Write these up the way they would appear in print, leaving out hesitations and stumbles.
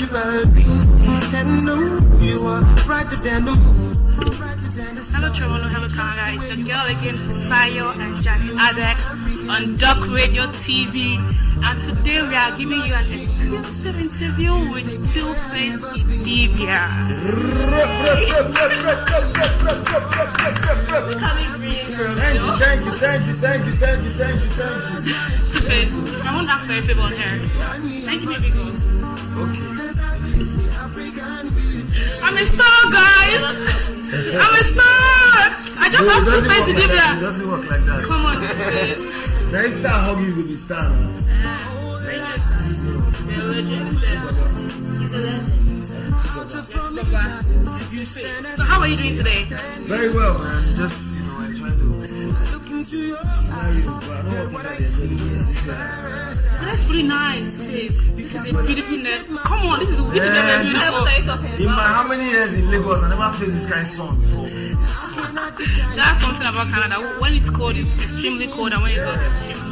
you well-being and know you are brighter than the moon. Hello Toronto, hello Canada, it's your girl again, Sayo and Jackie Adex on Dorc Radio TV, and today we are giving you an exclusive interview with Two-Face Idibia. Thank you. Two-Face, I won't ask for a favor on her. Thank you, baby girl. Okay. I'm a star, guys! I'm a star! I just have Two-Face Idibia. It doesn't work like that. Come on, Two-Face. Now you start hugging, you will be star now. You're a legend. He's a legend. So how are you doing today? Very well, man. Just, I'm trying to scenarios, but I don't want to That's pretty nice, Faith. This is a beautiful net. Come on, this is beautiful. In my how many years in Lagos, I never faced this kind of sun before. That's something about Canada. When it's cold, it's extremely cold, and when it's hot, it's extremely hot.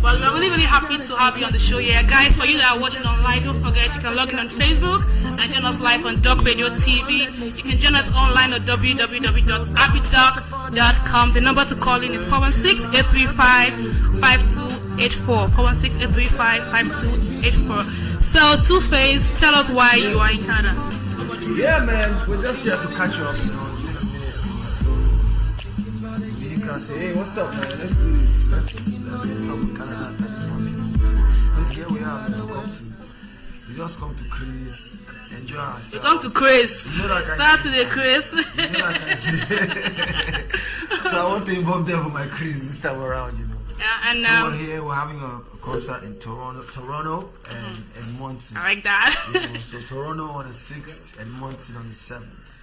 But we're really, really happy to have you on the show here. Guys, for you that are watching online, don't forget you can log in on Facebook and join us live on Dorc Radio TV. You can join us online at www.abbydoc.com. The number to call in is 416-835-5284. 416-835-5284. So, Two-Face, tell us why you are in Canada. Yeah, man, we're just here to catch up, You can say, hey, what's up, man? Let's do this. Let's talk with Canada. But here we are, man. We just come to Chris, enjoy ourselves. We come to Chris. Start to the Chris. So I want to involve them for my Chris this time around, Yeah, and so we're here. We're having a concert in Toronto and Moncton. I like that. So Toronto on the 6th and Moncton on the 7th.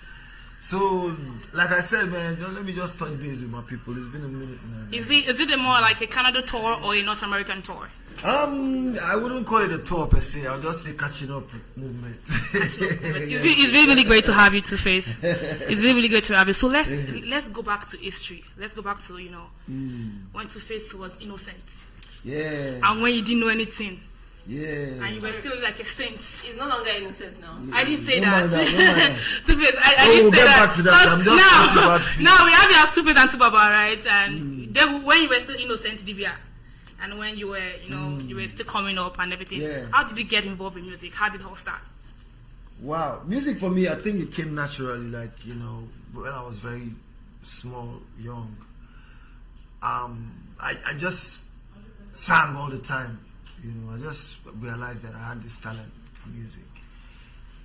So, like I said, man, let me just touch base with my people. It's been a minute, man. Is it a more like a Canada tour or a North American tour? I wouldn't call it a tour per se. I'll just say catching up movement. It's really, really great to have you, Two-Face. It's really, really great to have you. So let's go back to history. Let's go back to when Two-Face was innocent. Yeah. And when you didn't know anything. Yeah. And you were still like a saint. He's no longer innocent now. Yeah. I didn't say Don't that. mind that. Two-Face, I we'll didn't say get that. back to that. I'm just about to now we have you as Two-Face and Tubaba, right? And then when you were still innocent, Idibia, and when you were, you were still coming up and everything. Yeah. How did you get involved in music? How did it all start? Wow. Music for me, I think it came naturally, like, when I was very small, young. I just sang all the time. I just realized that I had this talent for music.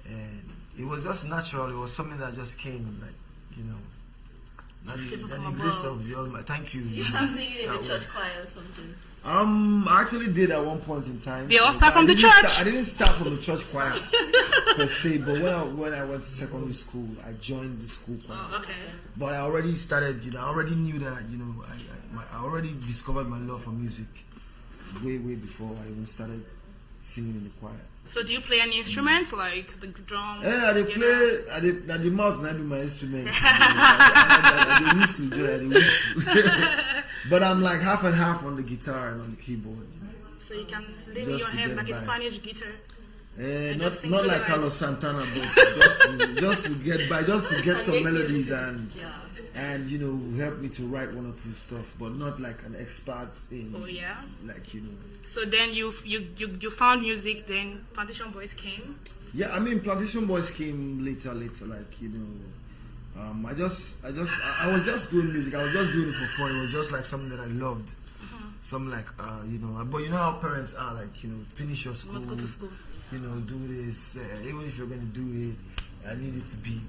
And it was just natural. It was something that just came, like, the grace of the Almighty. Thank you. You start singing in the church choir or something? I actually did at one point in time. They all start from the church. I didn't start from the church choir per se, but when I went to secondary school, I joined the school choir. Oh, okay. But I already started, I already knew that, I already discovered my love for music way before I even started singing in the choir. So do you play any instruments like the drums? Yeah, I play. The mouth not be my instrument. I whistle. But I'm like half and half on the guitar and on the keyboard. So you can leave your hands like a Spanish guitar. Not like Carlos Santana, but just to get by, just to get some melodies and help me to write one or two stuff, but not like an expert in. Oh yeah. Like So then you found music. Then Plantation Boys came. Yeah, I mean Plantation Boys came later. Like I was just doing music. I was just doing it for fun. It was just like something that I loved. Something like but you know how parents are, like finish your school. Let's go to school. Do this. Even if you're gonna do it, I need it to be,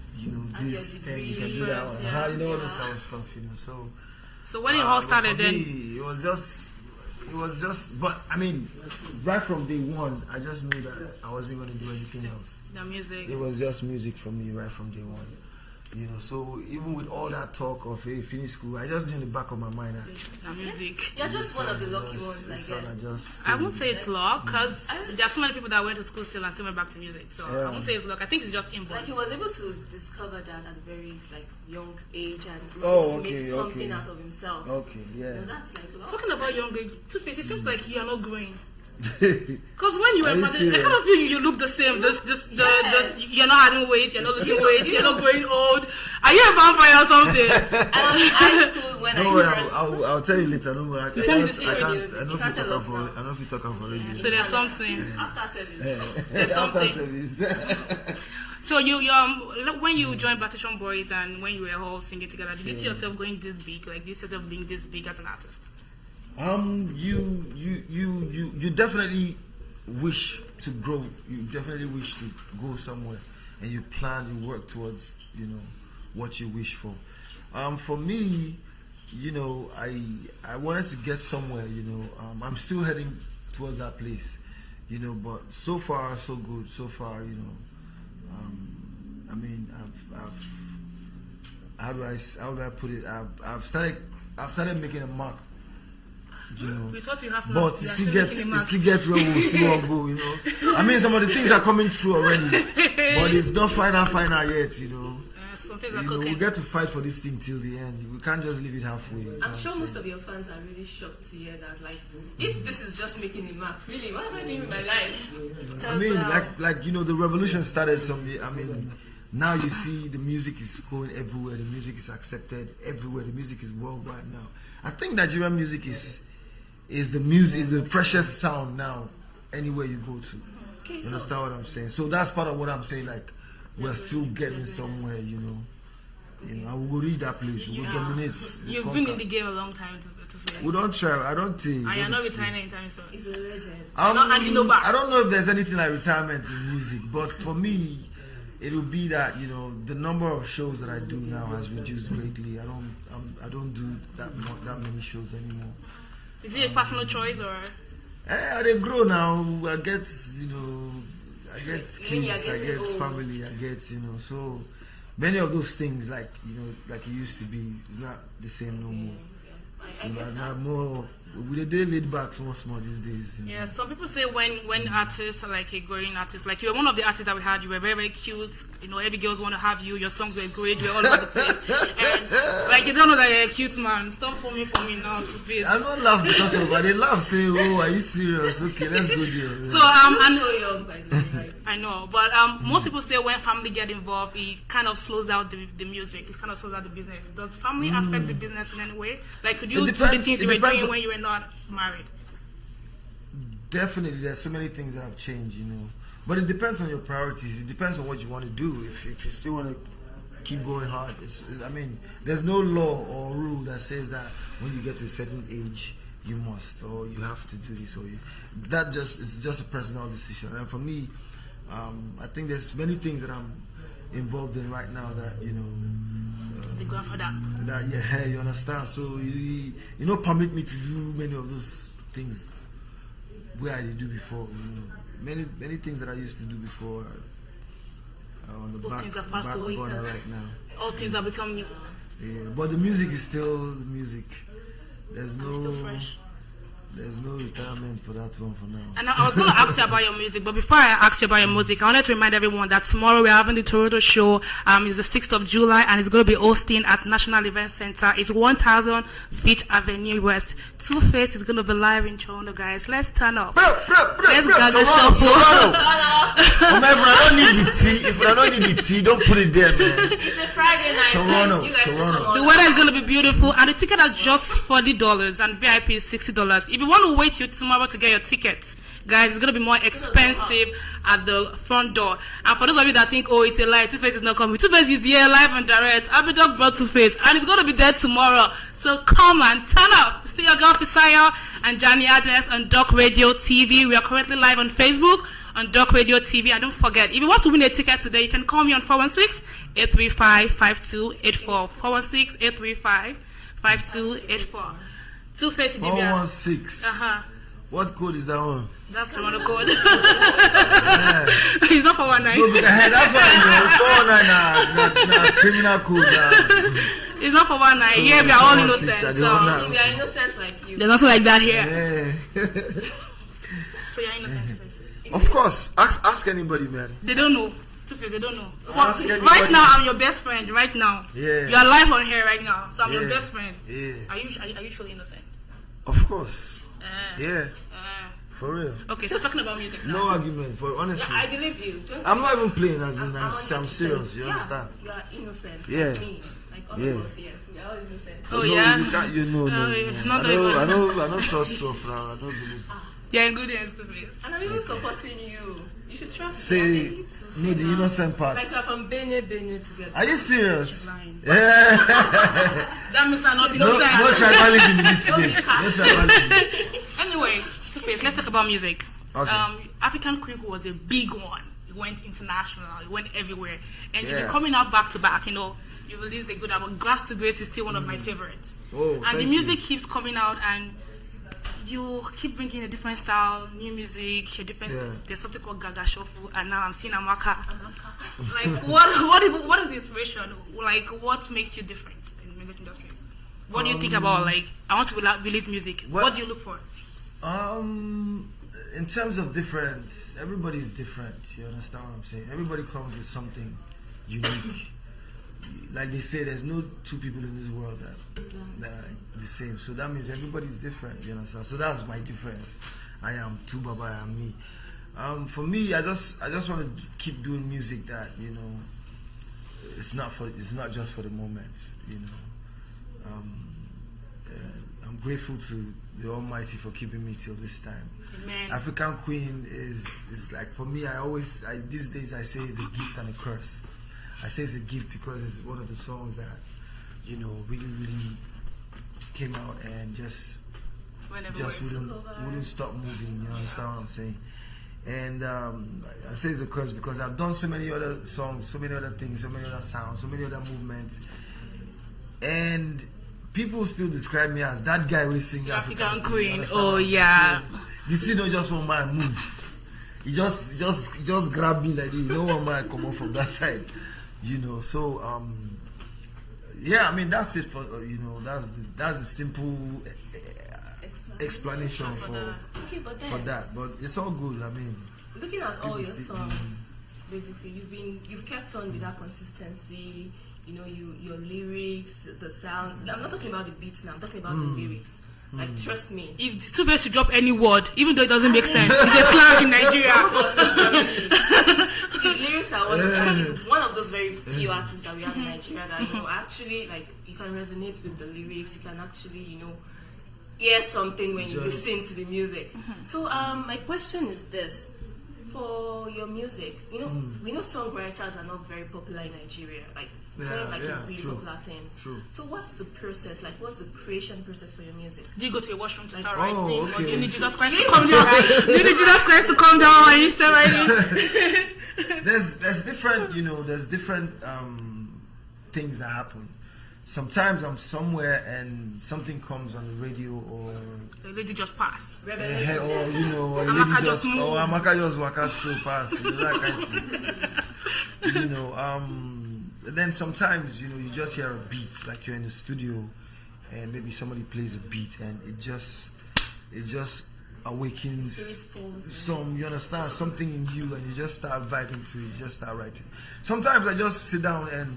this thing. You can do that one. All this kind of stuff. So when it all started, then it was just. But I mean, right from day one, I just knew that I wasn't going to do anything else. The music. It was just music for me right from day one. So even with all that talk of finish school, I just knew in the back of my mind that the music. You're just one of the lucky ones, I guess. I won't say it's luck, because there are so many people that went to school still and still went back to music. So I won't say it's luck. I think it's just inborn. Like he was able to discover that at a very young age and was able to make something out of himself. Okay, yeah. That's like luck. Talking about young age, Two-Face, it seems like you are not growing. Because when you were Are you I serious? kind of feel you look the same. You're not adding weight, you're not losing weight, you're not growing old. Are you a vampire or something? I was in high school when Don't worry, I first. I'll tell you later. Don't worry. I tell me can't. the secret, I you know if you can't tell talk us about. now. I know if you talk about radio. So there's something. After service. There's After something. service. So you when you joined Partition Boys and when you were all singing together, did you see yourself going this big? Like, did you see yourself being this big as an artist? You definitely wish to grow. You definitely wish to go somewhere, and you plan, you work towards, what you wish for. For me, I wanted to get somewhere. I'm still heading towards that place, but so far so good. So far, I mean, how do I put it? I've started making a mark. With what you have now, But it you are still making a mark. gets where we still want to go, I mean, some of the things are coming true already, but it's not final yet, Some things are We cooking. get to fight for this thing till the end. We can't just leave it halfway. I'm sure most of your fans are really shocked to hear that. Like, if this is just making a mark, really, what am I doing with my life? I mean, the revolution started now you see the music is going everywhere. The music is accepted everywhere. The music is worldwide now. I think Nigerian music is the freshest sound now anywhere you go to. Okay, You understand what I'm saying? So that's part of what I'm saying. Like, we're still getting somewhere, and we will reach that place. We will dominate. we'll You've conquer. been in the game a long time to feel We don't try. I don't think. and you're not retiring anytime soon. He's a legend. not handing over. I don't know if there's anything like retirement in music, but for me, it will be that the number of shows that I do now has reduced greatly. I don't do that many shows anymore. Is it a personal choice or? They grow now. I get mean you're kids, I getting get old. family, I get so many of those things like it used to be. It's not the same no more. So I get I'm that. more. We they laid back small these days. Yeah, some people say when artists are like a growing artist, like you were one of the artists that we had, you were very, very cute. Every girls want to have you. Your songs were great. You were all over the place. And like you don't know that you're a cute man. Stop forming for me now, please. I don't laugh because of it. They laugh saying, "Oh, are you serious? Okay, let's go there." So You're and so young, by the way. Like, I know, but most people say when family get involved, it kind of slows down the music. It kind of slows down the business. Does family affect the business in any way? Like, could you do the depends- things it you were depends doing on- when you were not married? Definitely, there's so many things that have changed, But it depends on your priorities. It depends on what you want to do. If you still want to keep going hard, there's no law or rule that says that when you get to a certain age you must or you have to do this it's just a personal decision. And for me, I think there's many things that I'm involved in right now that As a grandfather. you understand. So you don't permit me to do many of those things where I did do before. Many things that I used to do before are on the Those back things are passed away. burner right now. All things are becoming Yeah, but the music is still the music. There's still fresh. There's no retirement for that one for now. And I was going to ask you about your music, but before I ask you about your music, I wanted to remind everyone that tomorrow we're having the Toronto show. It's the 6th of July, and it's going to be hosting at National Event Center. It's 1000 Fitch Avenue West. Two-Face is going to be live in Toronto, guys. Let's turn up. Let's grab the Toronto. show. Oh, man, if I don't need the tea, if I don't need the tea, don't put it there, man. it's a Friday night. Toronto, guys. You guys should Toronto. come The on. weather is going to be beautiful, and the ticket are just $40, and VIP is $60. If you want to wait till tomorrow to get your tickets, guys, it's going to be more expensive at the front door. And for those of you that think, oh, it's a lie, Two-Face is not coming. Two-Face is here, live and direct. Abidog brought Two-Face, and it's going to be there tomorrow. So come and turn up. Stay your girl Fisayo and Johnny Adles on Dorc Radio TV. We are currently live on Facebook on Dorc Radio TV. And don't forget, if you want to win a ticket today, you can call me on 416-835-5284. 416-835-5284. Two-Face, Divya. 416. What code is that one? That's the one code. Yeah. It's not 419. No, that's why 419 na criminal code. It's not 419. Yeah, we are all innocent. So We are innocent like you. there's nothing like that here. Yeah. So you're innocent, Two-Face. Of course, ask anybody, man. They don't know. Two-Face, they don't know. Ask anybody. Right now, I'm your best friend. Right now. Yeah. You are live on here right now. So I'm your Yeah. best friend. Yeah. Are you truly innocent? Of course. Uh, Yeah. For real. Okay, so talking about music now. No argument, but honestly. Yeah, I believe you. I'm not even playing as in I'm 100%. serious, you understand? You are innocent. Yeah. Like me. Like all of us here. We are all innocent. Oh, No, yeah? You can't, no. yeah. Not I even. don't trust stuff now. I don't believe. Yeah, in good hands to face. And I'm even supporting you. You should trust Say, me. I need to say no, the now. innocent part. Like we're from Benue together. Are you serious? Blind. Yeah. That makes her not No tribalism in this place. No tribalism. Anyway, Two-Face, let's talk about music. Okay. African Creek was a big one. It went international. It went everywhere. And you've Yeah. been coming out back to back, you know. You released a good album. Grass to Grace is still one of my favorites. Oh, and thank the you. music keeps coming out, and you keep bringing a different style, new music, a different. Yeah. There's something called Gaga Shuffle, and now I'm seeing Amaka. Like, what is the inspiration? Like, what makes you different in the music industry? What do you think about, like, I want to release music? What do you look for? In terms of difference, everybody is different. You understand what I'm saying? Everybody comes with something unique. Like they say, there's no two people in this world that are the same. So that means everybody's different. You understand? So that's my difference. I am Tu Baba, I am me. For me, I just want to keep doing music that, you know, it's not just for the moment. You know, I'm grateful to the Almighty for keeping me till this time. Amen. African Queen is like, for me, these days I say it's a gift and a curse. I say it's a gift because it's one of the songs that, you know, really came out and just wouldn't stop moving. You understand what I'm saying? And I say it's a curse because I've done so many other songs, so many other things, so many other sounds, so many other movements, and people still describe me as that guy who sing African Queen. You understand Oh what I'm saying? yeah. So, the thing don't just one man move. He just grab me like this. No one man come up from that side. You know, so yeah, I mean that's it for you know, that's the simple explanation for Okay, but then that. But it's all good. I mean, looking at all people your still- songs, basically you've kept on with that consistency. You know, your lyrics, the sound. I'm not talking about the beats now. I'm talking about the lyrics. Like, trust me. If Two-Face should drop any word, even though it doesn't make sense, it's a slang in Nigeria. His lyrics are he's one of those very few artists that we have in Nigeria that, you know, actually, like, you can resonate with the lyrics. You can actually, you know, hear something when you listen to the music. So, my question is this. For your music, you know, we know songwriters are not very popular in Nigeria. Like, it's not like a really true. popular thing. True. So what's the process? Like, what's the creation process for your music? Do you go to a washroom to start Oh, writing? Or okay. do you need Jesus Christ to come down? Do you need Jesus Christ to come down and you start writing? there's different, you know, things that happen. Sometimes I'm somewhere and something comes on the radio or The lady just passed. Revelation. or you know, a Amaka lady just moved. Amaka just waka through pass, you know, that kind of thing. You know, then sometimes, you know, you just hear a beat, like you're in the studio and maybe somebody plays a beat and it just awakens Spirit falls. some, you understand, something in you, and you just start vibing to it, you just start writing. Sometimes I just sit down and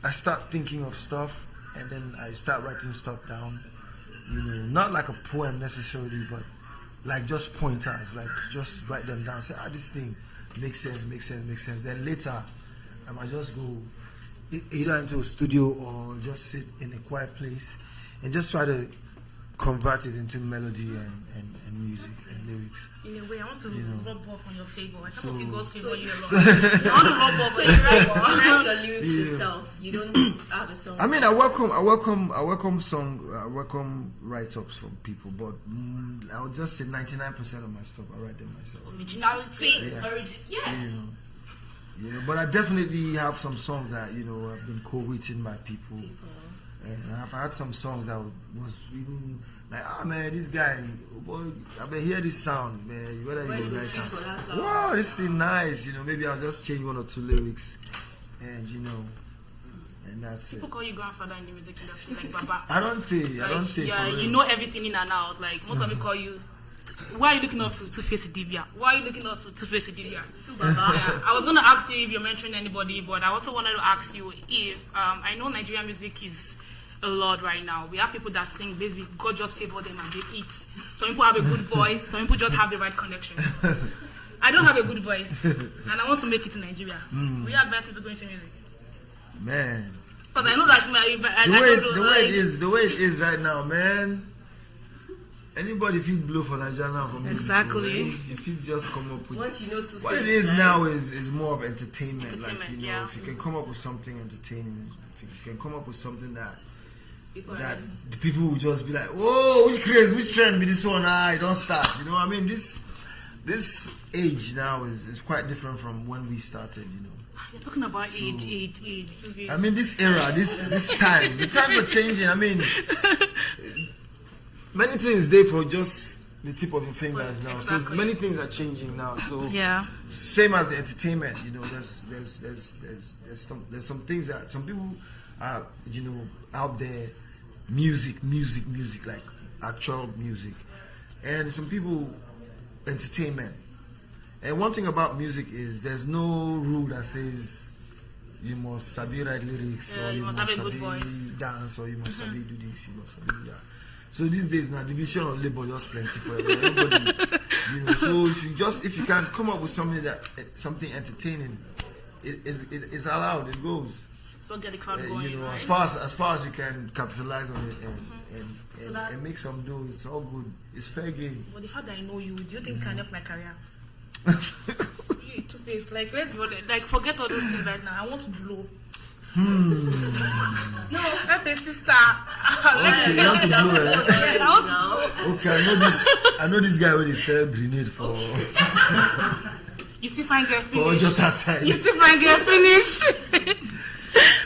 I start thinking of stuff, and then I start writing stuff down. You know, not like a poem necessarily, but like just pointers, like just write them down. Say, this thing makes sense. Then later, I might just go either into a studio or just sit in a quiet place and just try to convert it into melody and music and lyrics. In a way, I want to rub off on your favor. I So- some of you girls favor you a lot. I want to rub off So on you your write favor. your lyrics yourself. You don't have a song. I mean, I welcome write-ups from people, but I would just say 99% of my stuff I write them myself. Originality. Yeah. Yes. You know, but I definitely have some songs that, you know, have been co-written by people. And I've had some songs that was even like, man, this guy, boy, I been hear this sound, man. Whether Where's you the like sweet it. for that sound? Wow, this is nice. You know, maybe I'll just change one or two lyrics, and you know, and that's it. People call you grandfather in the music industry, like Baba. I don't say. Yeah, for real. you know everything in and out. Like most of you call you. Why are you looking up to Two-Face Idibia? Why are you looking up to Two-Face Idibia? Yeah, I was going to ask you if you're mentioning anybody, but I also wanted to ask you if I know Nigerian music is a lot right now. We have people that sing, basically God just favor them and they eat. Some people have a good voice, some people just have the right connection. I don't have a good voice, and I want to make it in Nigeria. Will you advise me to go into music? Man. Because I know that the way it is right now, man. Anybody feed blow for Nigeria now for music. Exactly. If you just come up with once you know to what it is now is more of entertainment. Like, you know, yeah. if you can come up with something entertaining, if you can come up with something that the people will just be like, oh, which craze, which trend be this one? Don't start. You know, I mean, this age now is quite different from when we started. You know. You're talking about age. I mean, this era, this time, the times are changing. I mean, many things there for just the tip of your fingers now. Exactly. So many things are changing now. So yeah, same as the entertainment. You know, there's some things that some people are, you know, out there, music, like actual music, and some people entertainment. And one thing about music is there's no rule that says you must sabi write lyrics, or you must have a sabi good voice, dance, or you must sabi do this, you must sabi do that. So these days now, division of labor just plenty for everybody. You know, so if you can come up with something entertaining, it's allowed. It goes. So get the crowd going. You know, right? as far as you can capitalize on it and make some dough, it's all good. It's fair game. But the fact that I know you, do you think it can help my career? You two-faced, like, let's be honest, like, forget all those things right now. I want to blow. No, help a sister. Okay, you want to blow, eh? I want to blow. Okay, I know this guy when he sell grenade for. You see, fine girl For finish. Jota side. You see, fine girl finish.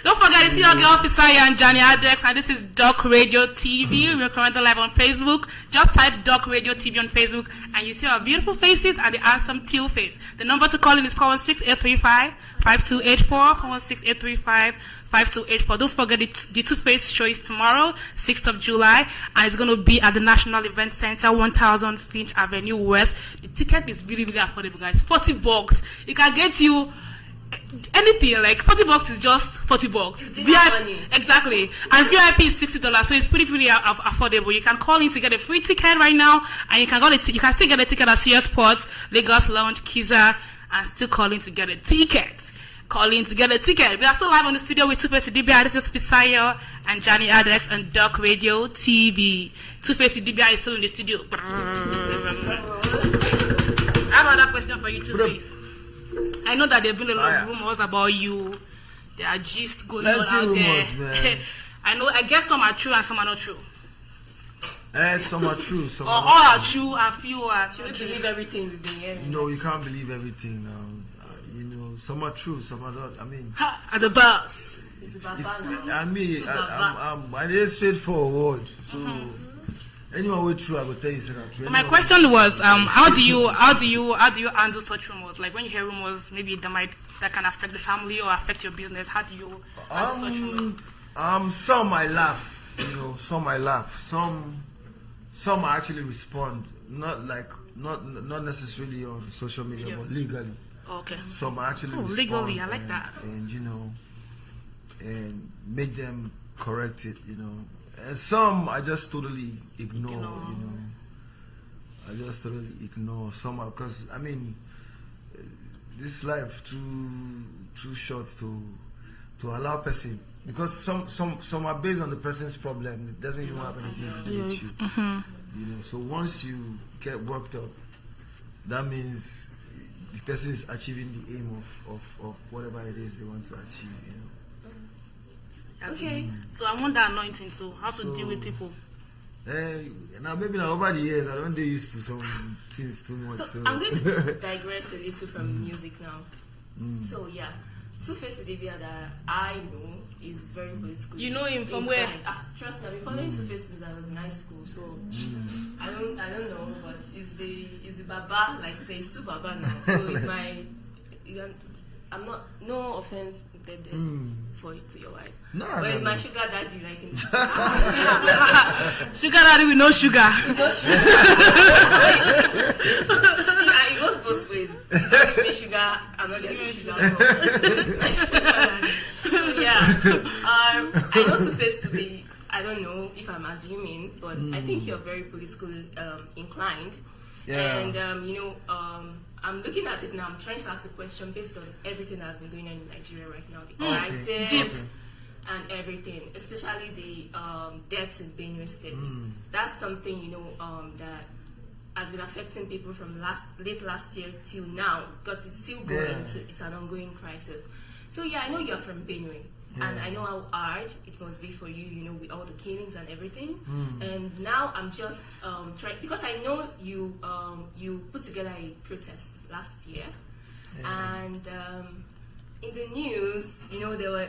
Don't forget, it's your girl Pisaya and Johnny Adex, and this is Dorc Radio TV. We're currently live on Facebook. Just type Dorc Radio TV on Facebook, and you see our beautiful faces and the handsome teal face. The number to call in is 416-835-5284, 416-835-5284. Don't forget, the Two-Face show is tomorrow, 6th of July, and it's going to be at the National Event Center, 1000 Finch Avenue West. The ticket is really, really affordable, guys. $40. It can get you anything. Like $40 is just $40. Exactly. And VIP is $60, so it's pretty affordable. You can call in to get a free ticket right now, and you can still get a ticket at CS Sports, Lagos Lounge, Kiza, and still call in to get a ticket. Call in to get a ticket. We are still live on the studio with Two-Face Dibia. This is Fisayo and Johnny Adex and Dorc Radio TV. Two-Face Dibia is still in the studio. I have another question for you, Two-Face. I know that there have been a lot of rumors about you. There are gist going on out rumors, there. Man. I guess some are true and some are not true. Some are true. Some or are all are true and few are Should we believe everything we've been hearing? No, you can't believe everything now. You know, some are true, some are not. I mean, as a boss. It's about now. I mean, I did straightforward. So anyone with true, I will tell you that true. My question was, how do you handle such rumors? Like when you hear rumors, maybe that can affect the family or affect your business. How do you handle such rumors? Some I laugh, you know. Some I laugh. Some I actually respond. Not necessarily on social media, but legally. Okay. Some I actually respond. Legally, I like that. And you know, and make them correct it, you know. And some I just totally ignore. You know. I just totally ignore some because I mean, this life too short to allow person, because some are based on the person's problem. It doesn't even have anything to do with you. You know. So once you get worked up, that means the person is achieving the aim of whatever it is they want to achieve. You know. Okay. So I want that anointing too. How to deal with people. Now maybe over the years I don't get used to some things too much. So I'm going to digress a little from music now. So yeah, Two-Face Dibia that I know is very political. You know him from where? Trust me, I've been following Two-Face since I was in high school. So I don't know, but is the Baba, like you say, it's too Baba now. So it's my. I'm not, no offense intended to your wife. But it's my sugar daddy, like in sugar daddy with no sugar. No sugar. Yeah, it goes both ways. If you give me sugar, I'm not getting sugar. My sugar daddy. So yeah, I know Two-Face to be I don't know if I'm assuming, but I think you're very politically inclined. Yeah. And I'm looking at it now. I'm trying to ask a question based on everything that's been going on in Nigeria right now, the crisis and everything, especially the deaths in Benue State. That's something that has been affecting people from late last year till now, because it's still going. It's an ongoing crisis. So yeah, I know you're from Benue. And I know how hard it must be for you, with all the killings and everything. And now I'm just trying, because I know you put together a protest last year, and in the news, there were,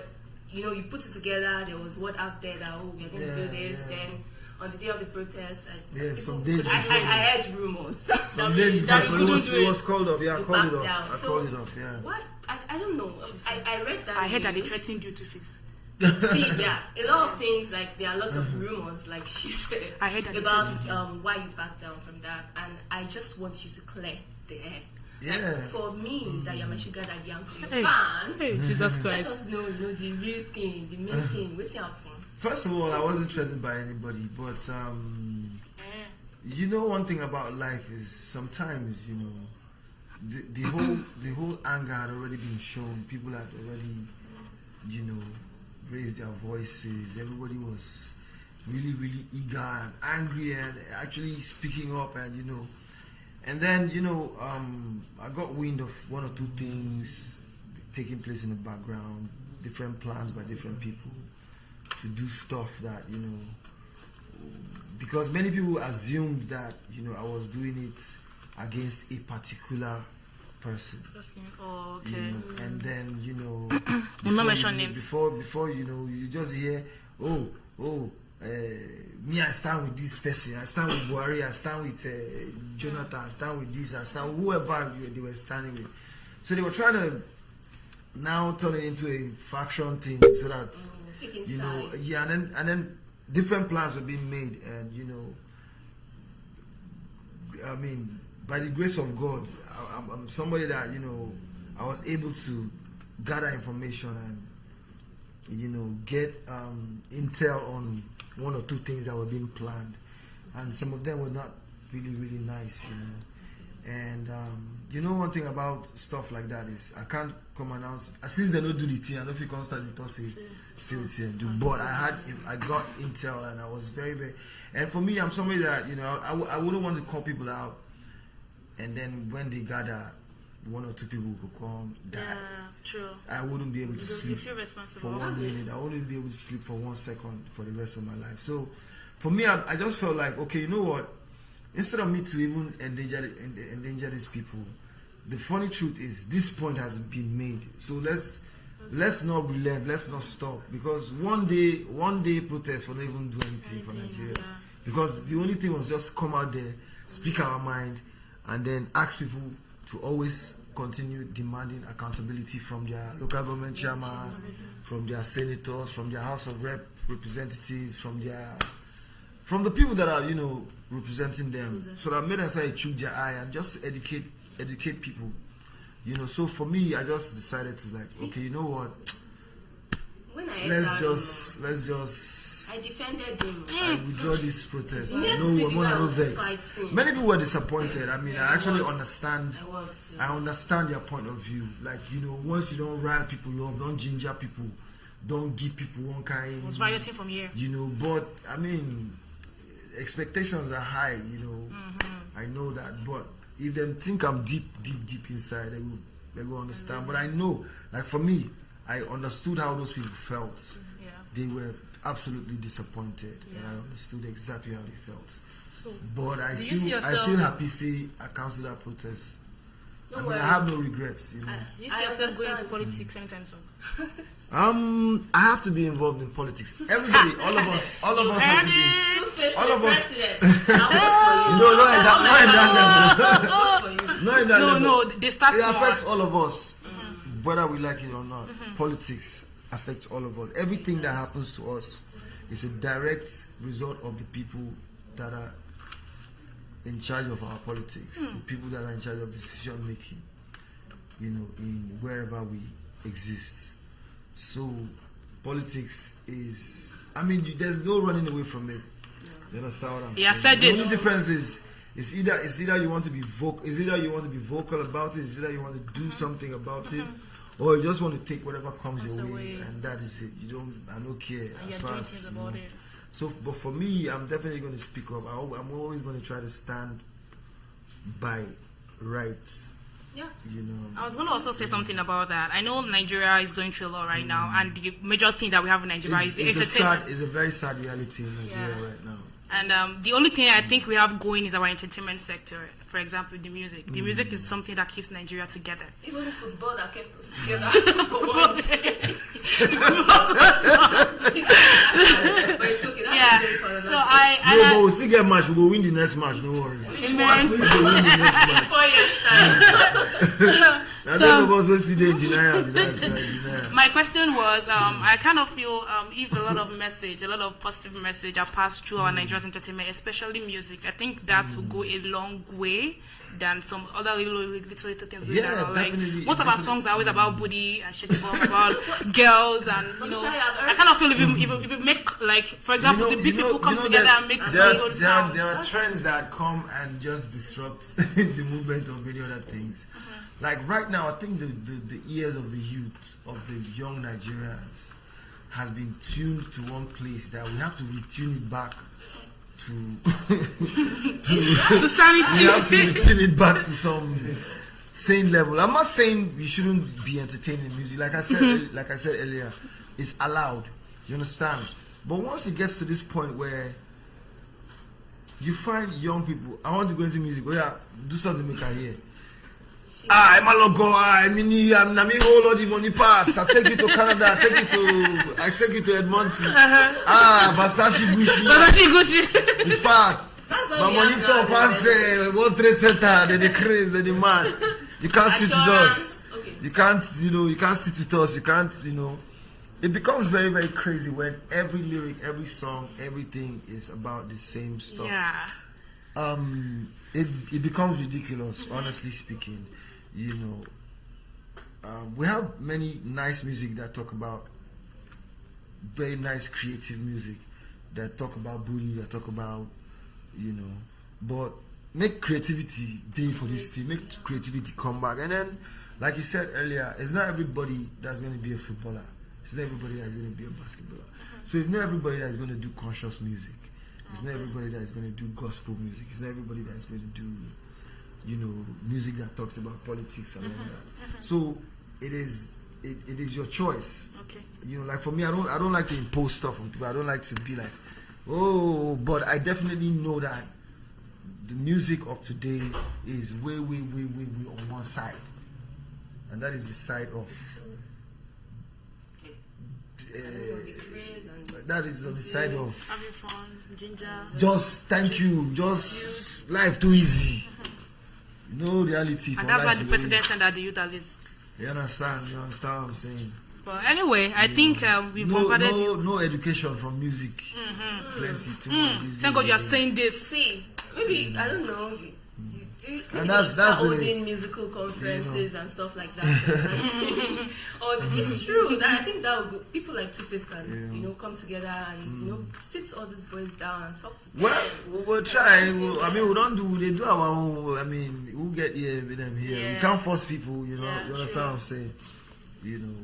you put it together. There was word out there that we're going to do this. Then on the day of the protest, some days before, I heard rumors. Some days before, it was called off. Yeah, I called it off. Down. I called it off. Yeah. What? I don't know. I read that. I heard that they news. threatened you to fix. See, yeah, a lot of things, like there are lots of rumors, like she said, I heard that about why you backed down from that, and I just want you to clear the air. Yeah. Like, for me, that you're my sugar daddy, I'm your fan. Hey, Jesus Christ. Let us know, the real thing, the main thing. What's happening? First of all, I wasn't threatened by anybody, but one thing about life is sometimes the whole anger had already been shown. People had already raised their voices. Everybody was really, really eager and angry and actually speaking up, and then I got wind of one or two things taking place in the background, different plans by different people to do stuff that because many people assumed that I was doing it against a particular person. Oh, okay. And then I'm not mention names. Before you just hear me, I stand with this person, I stand with Buhari, I stand with Jonathan, I stand with this, I stand with whoever they were standing with. So they were trying to now turn it into a faction thing, so that and then different plans were being made, and I mean, by the grace of God, I'm somebody that I was able to gather information and get intel on one or two things that were being planned, and some of them were not really, really nice, and one thing about stuff like that is I can't come announce since they don't do the thing. I don't feel constantly to say it here, but I got intel, and I was very, very, and for me, I'm somebody that I wouldn't want to call people out, and then when they gather, one or two people could come die. Yeah, true. I wouldn't be able to sleep you feel responsible for 1 minute. I wouldn't be able to sleep for 1 second for the rest of my life. So for me, I just felt like, okay, you know what? Instead of me to even endanger these people, the funny truth is this point has been made. So let's not relent, let's not stop, because one day protest will not even do anything for Nigeria. Yeah. Because the only thing was just come out there, speak our mind, and then ask people to always continue demanding accountability from their local government chairman, from their senators, from their House of representatives, from the people that are representing them, so that made them say chook their eye, and just to educate people, So for me, I just decided to okay, you know what? When I let's just. I defended him. I withdraw this protest. No vex. Many people were disappointed. I mean, I actually understand. I understand their point of view. Once you don't rile people up, don't ginger people, don't give people one kind. I was rioting from here. But I mean, expectations are high. I know that. But if they think I'm deep inside, they will understand. But I know, for me, I understood how those people felt. Yeah. They were absolutely disappointed, and I understood exactly how they felt. But I still happy say I cancelled that protest. I have no regrets. You see yourself going into politics anytime soon? I have to be involved in politics. Everybody, all of us have to be. All of us. No, they start. It affects all of us, whether we like it or not. Politics affects all of us. Everything that happens to us is a direct result of the people that are in charge of our politics, the people that are in charge of decision making, in wherever we exist. So politics is I mean, there's no running away from it. You understand what I'm saying? Yeah, said the it. only difference is it's either you want to be vocal about it, it's either you want to do something about it, or you just want to take whatever comes your way, and that is it. I don't care as far as about it. So, but for me, I'm definitely going to speak up. I'm always going to try to stand by rights. Yeah. You know. I was going to also say something about that. I know Nigeria is going through a lot right now, and the major thing that we have in Nigeria is the entertainment. It's a very sad reality in Nigeria right now. And the only thing I think we have going is our entertainment sector. For example, the music. The music is something that keeps Nigeria together. Even football that kept us together for one day. But it's okay. That's very fun. So but we'll still get match. We'll go win the next match. Don't worry. Amen. We'll go win the next match. 4 years time. Now those of us who still in denial. That's right, denial. My question was, I kind of feel if a lot of positive message are passed through our Nigeria's entertainment, especially music, I think that will go a long way than some other little things. Yeah, like definitely. most of our songs are always about booty and shit, about girls, and I kind of feel if you make, like, for example, the big people come together and make good sounds. There are trends that come and just disrupt the movement of many other things. Like right now, I think the ears of the youth, of the young Nigerians, has been tuned to one place that we have to retune it back to sanity. We have to retune it back to some sane level. I'm not saying you shouldn't be entertained in music. Like I said earlier, it's allowed. You understand? But once it gets to this point where you find young people, I want to go into music. Oh yeah, do something make I hear. I'm a logo. I'm whole lot of money pass. I take you to Canada. I take you to Edmonton. Versace Gucci. In fact, my monitor pass World Trade Center. They're the craze. They're the man. You can't sit with us. Okay. You can't sit with us. You can't. It becomes very, very crazy when every lyric, every song, everything is about the same stuff. Yeah. It becomes ridiculous, honestly speaking. We have many nice music that talk about very nice creative music that talk about bullying, that talk about, but make creativity day for this thing, make creativity come back. And then, like you said earlier, it's not everybody that's going to be a footballer. It's not everybody that's going to be a basketballer. So it's not everybody that's going to do conscious music. It's not everybody that's going to do gospel music. It's not everybody that's going to do, music that talks about politics and all that. So it is your choice. Okay. Like for me, I don't like to impose stuff on people. I don't like to be like, but I definitely know that the music of today is way on one side, and that is the side of. That is on the side of having fun, ginger. Just thank you, just life too easy. No reality. And that's why the president said that the youth are lazy. You understand what I'm saying? But anyway, I think we've bombarded you. No education from music. Plenty too much. Thank God you are saying this. See, maybe I don't know. And that's holding musical conferences and stuff like that. Or it's true that I think that would go, people like Two-Face can come together and sit all these boys down and talk to them. Well, we'll try. They do our own. We'll get here with them here. Yeah. We can't force people. You Yeah, understand what I'm saying?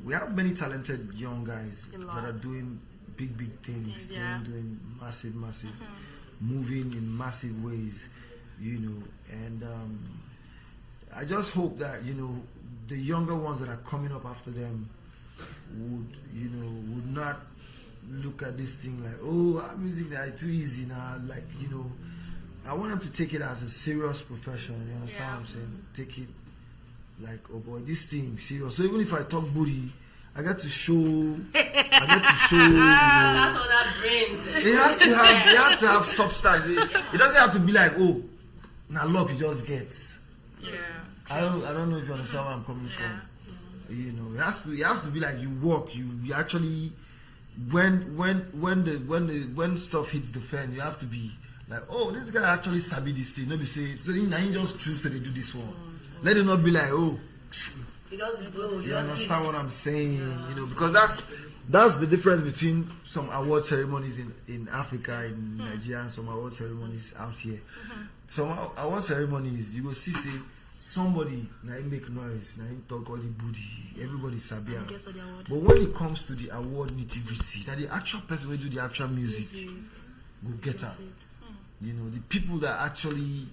We have many talented young guys that are doing big things, doing massive, moving in massive ways. And I just hope that the younger ones that are coming up after them would not look at this thing like, our music that is too easy now. Like I want them to take it as a serious profession. You understand what I'm saying? Take it like, oh boy, this thing serious. So even if I talk booty, I got to show. That's what that brings. It has to have substance. It doesn't have to be like, now luck you just get. Yeah. I don't know if you understand where I'm coming from. It has to be like you work. You actually when stuff hits the fan, you have to be like, this guy actually sabi this thing. Nobody say so he just choose to do this one. Let it not be like, It does blow. You understand what I'm saying? You know, because that's the difference between some award ceremonies in Africa, in Nigeria, and some award ceremonies out here. Some award ceremonies, you go see say somebody now make noise, now talk all the booty, everybody sabia. But when it comes to the award nitty-gritty, that the actual person will do the actual music, go get her. You know, the people that actually,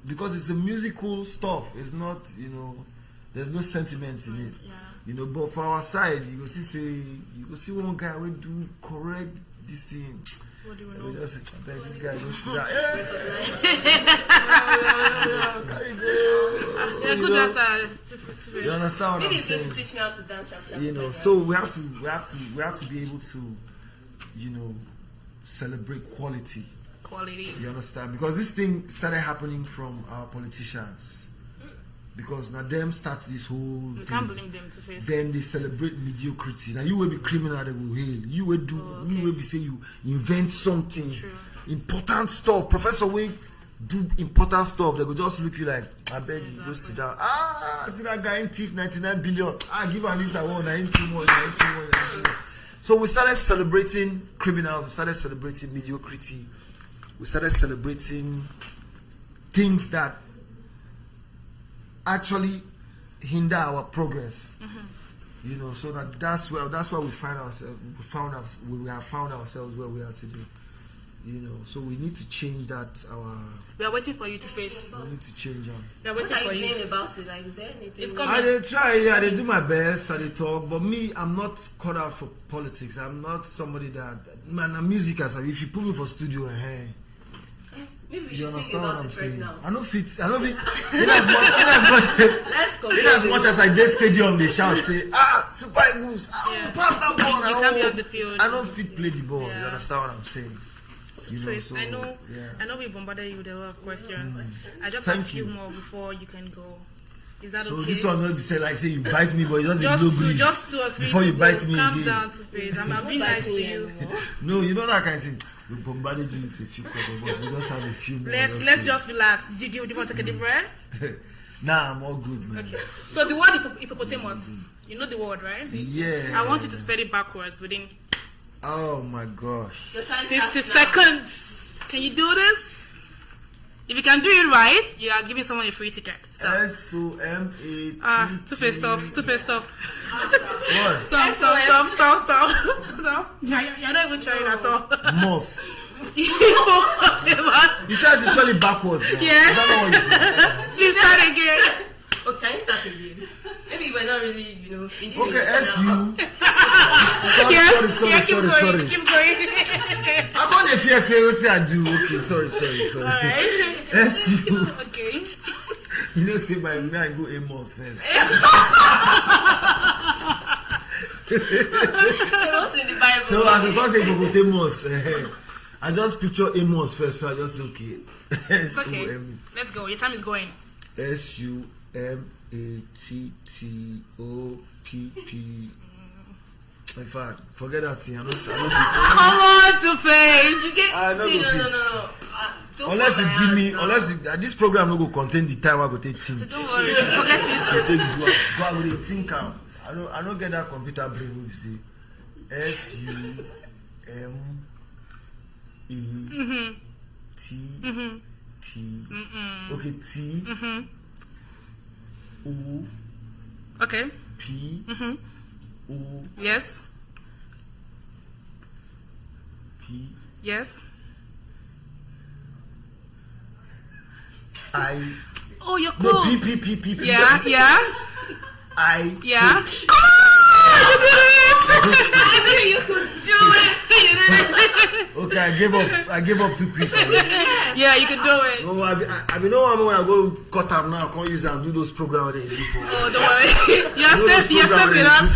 because it's a musical stuff, it's not, you know, there's no sentiments in it. You know, but for our side, you go see one guy will do correct this thing. What do you We know? just say, I bet this guy go sit down. Yeah, good dancer. You understand what Maybe I'm it's going saying? to teach me how to dance. You know, so we have to be able to, you know, celebrate quality. Quality. You understand? Because this thing started happening from our politicians. Because now them starts this whole You thing. can't blame them to face. Then they celebrate mediocrity. Now you will be criminal, they will hail. You will do. You will be say you invent something True. important stuff. Professor Wing do important stuff. They will just look you like, I beg you, go sit down. See that guy in thief 99 billion. Give her this award 19 more. So we started celebrating criminals. We started celebrating mediocrity. We started celebrating things that actually hinder our progress. You know, so that's where we find ourselves. We have found ourselves where we are today. You know, so we need to change that. We are waiting for you to face. We need to change them. We are What waiting are for you you. doing about it? Like, is there anything? It's I coming. dey try. I dey do my best. I dey talk, but me, I'm not cut out for politics. I'm not somebody that man. I'm music as if you put me for studio, Maybe we you should sing understand what about I'm it right saying? now. I don't fit. In as much. In as much as I did stadium, they shout say, Super Eagles, pass that ball. You can't be on the field. I don't fit play the ball. Yeah. You understand what I'm saying? You know, Face. so, I know. yeah. I know we bombarded you with a lot of questions. I just Thank have a few you. more before you can go. Is that So okay? this one not be say like say you bite me, but it just a blow breeze just 2 or 3 before you to bite go. me Calm again. down to face. I'm being nice to you. No, you know that kind of thing. We bombarded you with a few questions, but we just have a few more. Let's just relax. Do you want to take a deep breath? Nah, I'm all good, man. Okay. So the word hippopotamus. You know the word, right? Yeah. I want you to spell it backwards within Oh my gosh. Your time 60 starts now. seconds. Can you do this? If you can do it right, you are giving someone a free ticket. So. SOMAT. Two-faced stuff. What? Stop. You're not even trying at all. Moss. Hippopotamus. He says he's spelling backwards. Now. Yes. I don't know what he's saying. Please start again. Okay, can you start again? Maybe we're not really, into Okay, it SU. now. Sorry. Keep going. I can't if you say what I do. Okay, sorry. Alright. SU. Okay. You know, say my me, I go Amos first. What's in the Bible? So as I can say hippopotamus, I just picture Amos first, so I just okay. It's okay. Let's go. Your time is going. SUMATTOPP. In fact, forget that thing. I don't Come on, Two-Face. You get, I know see, go no. fix. Don't Unless put you my give me, hands down. unless you, this program no go contain the time I go take think. Don't worry. Forget it. Take do I go dey think am. I don't get that computer brain wey be say SUMATT. Okay, T U Okay. P U Yes. P Yes. I Oh, you're no cool. P Yeah. I Yeah. H. I knew you could do it. You did it. Okay, I gave up 2 pieces already. Yeah, you can do it. No, I be no one when I go cut up now. I can't use and do those programs they do for. Oh, don't worry. You're safe with us. Yes,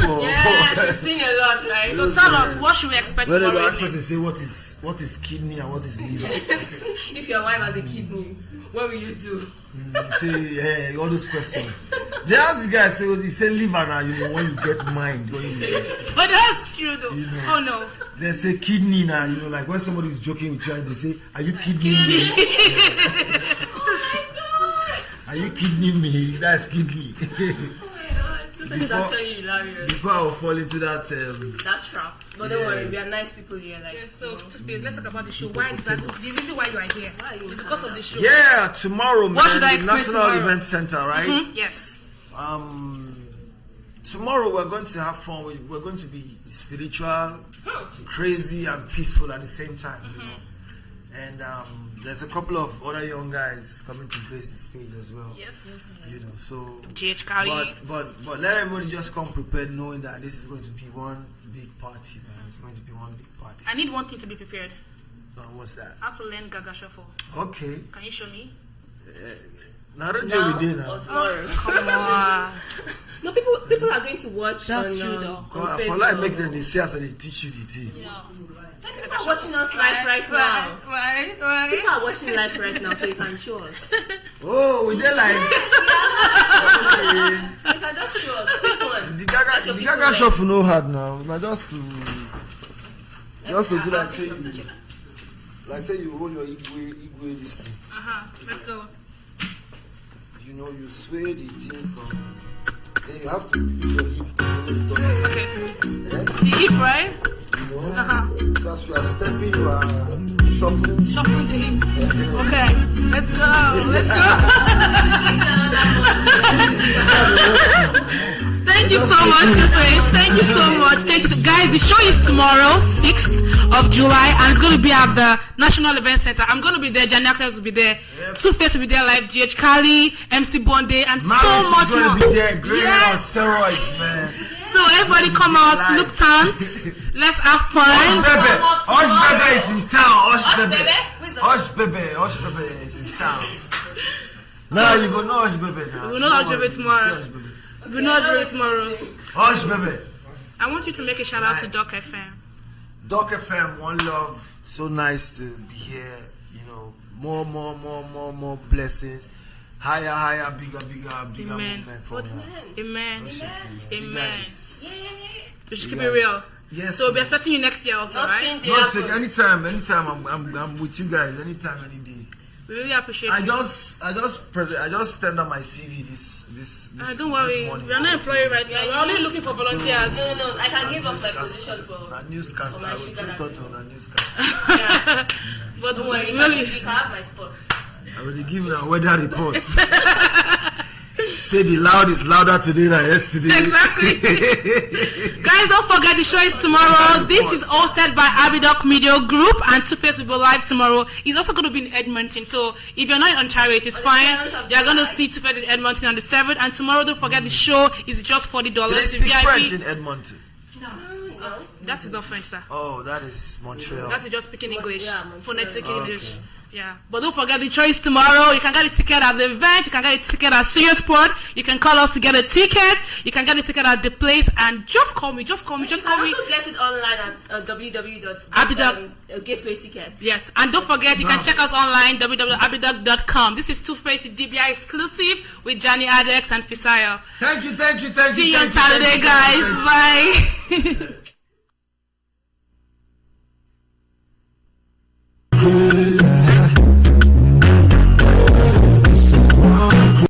you sing a lot, right? So tell us, what should we expect When they tomorrow go ask evening? person say what is kidney and what is liver. If your wife has a kidney, what will you do? Say all those questions. They ask the guy say he say liver now. You know when you get mind when you. But that's true though. You know. Oh no. They say kidney now. You know like when somebody is joking with you and they say are you kidding me? Oh my god! Are you kidding me? That's kidney. Oh my god! It's actually hilarious. Before I will fall into that. That trap. But don't worry, we are nice people here. Like, Yeah, so, Two-Face, let's talk about the show. Why exactly? The reason why you are here? Why are you Because of the show. Yeah, tomorrow, man. What should I the expect National tomorrow? Event Center, right? Yes. Tomorrow we're going to have fun. We're going to be spiritual, crazy, and peaceful at the same time. You know? And there's a couple of other young guys coming to grace the stage as well. Yes. You know, so GH Kali. but let everybody just come prepared, knowing that this is going to be one big party, man. It's going to be one big party. I need one thing to be prepared. What's that? How to learn Gaga Shuffle. Okay. Can you show me? Now don't do we did now. or tomorrow. Come on. No, people are going to watch. That's on, true, though. on For like Facebook. make them they see us and they teach you the thing. People are watching us live right now. Right. People are watching live right now, so you can show us. Oh, we did like You can just show us. Pick one. the That's your people Gaga there. shuffle no hard now. Now just to do like say you hold your igwe this thing. Let's go. You know you sway the thing from. Then you have to use your hip to hold it down. Okay. Yeah? The hip, right? You know, because you are stepping, you are shuffling. Shuffling the hip. Okay. Let's go. Let's go. Thank you so much, Two-Face. Thank you so much. Thank you. Guys, the show is tomorrow, 6th of July, and it's going to be at the National Event Center. I'm going to be there. Johnny Actors will be there. Two-Face will be there live. GH Kali, MC Bonde, and Maris so much is going more. to be there. Great Yes. on steroids, man. So everybody come out, look tanned. Let's have fun. Osh Bebe is in town. Osh Bebe. Bebe? Who is Osh Bebe is in town. Now you go know Osh Bebe now. We will know Osh Bebe tomorrow. We know it's tomorrow. Osh Bebe. I want you to make a shout out to Dorc FM. Dorc FM, one love. So nice to be here. You know, more blessings. Higher, bigger Amen. movement for now. Amen. Amen. Guys. We should keep it real. Yes. So we'll be expecting you next year also, right? Nothing. Not take anytime. I'm with you guys. Anytime, any day. We really appreciate I it. just send out my CV this Don't worry. morning. We're not employed right now. We're only looking for volunteers. No. I can give up my position for. A newscaster. my I will sugar talk daddy. to a newscaster. Yeah. But Don't worry, you really, can have my spots. I will give you a weather report. Say the loud is louder today than yesterday. Exactly. Guys, don't forget the show is tomorrow. This is hosted by Abidoc Media Group, and Two-Face will be live tomorrow. It's also going to be in Edmonton, so if you're not in Ontario, it is fine. You're going to see Two-Face in Edmonton on the 7th, and tomorrow, don't forget the show is just $40. Do they The speak VIP French in Edmonton? No. That is not French, sir. Oh, that is Montreal. That is just speaking English. Yeah, Montreal. Phonetic Okay. English. Yeah. But don't forget the choice tomorrow. You can get a ticket at the event. You can get a ticket at Serious Sport. You can call us to get a ticket. You can get a ticket at the place. And just call me. Just call me. Just You can call me. also get it online at www.gateway tickets. Yes. And don't forget, you can check us online, www.abidoc.com. This is Two-Face DBI exclusive with Johnny Adex and Fisayo. Thank you. See you on Saturday, guys. Bye.